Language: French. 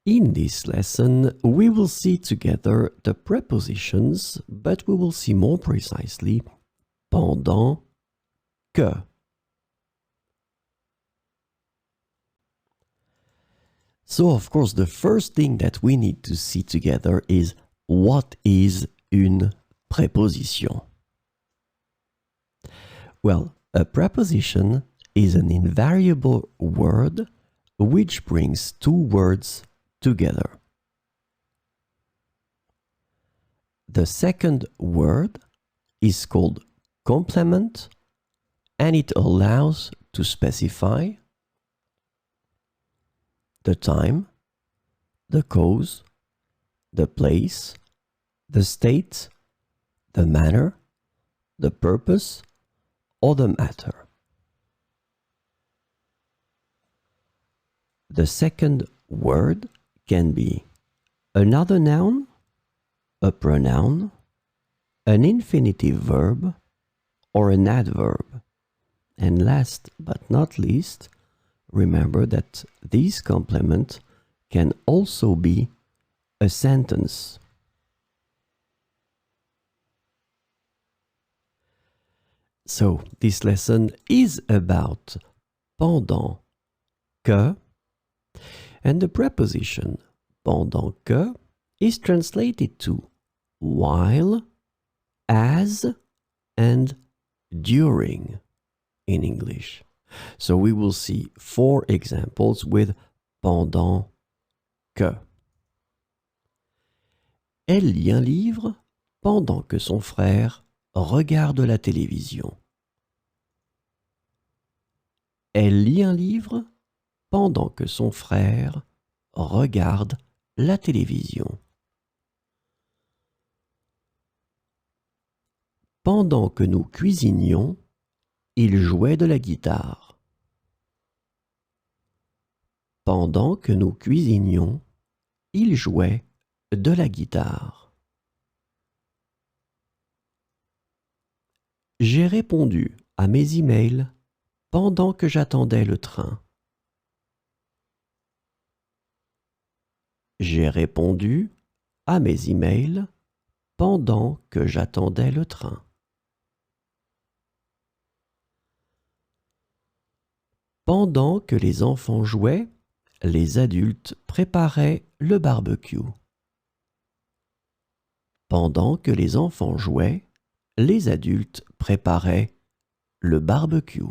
In this lesson, we will see together the prepositions, but we will see more precisely pendant, que. So, of course, the first thing that we need to see together is what is une préposition? Well, a preposition is an invariable word which brings two words together. The second word is called complement, and it allows to specify the time, the cause, the place, the state, the manner, the purpose, or the matter. The second word can be another noun, a pronoun, an infinitive verb, or an adverb. And last but not least, remember that this complement can also be a sentence. So, this lesson is about pendant, que, and the preposition pendant que is translated to while, as, and during in English. So we will see 4 examples with pendant que. Elle lit un livre pendant que son frère regarde la télévision. Elle lit un livre pendant que son frère regarde la télévision. Pendant que nous cuisinions, il jouait de la guitare. Pendant que nous cuisinions, il jouait de la guitare. J'ai répondu à mes emails pendant que j'attendais le train. J'ai répondu à mes emails pendant que j'attendais le train. Pendant que les enfants jouaient, les adultes préparaient le barbecue. Pendant que les enfants jouaient, les adultes préparaient le barbecue.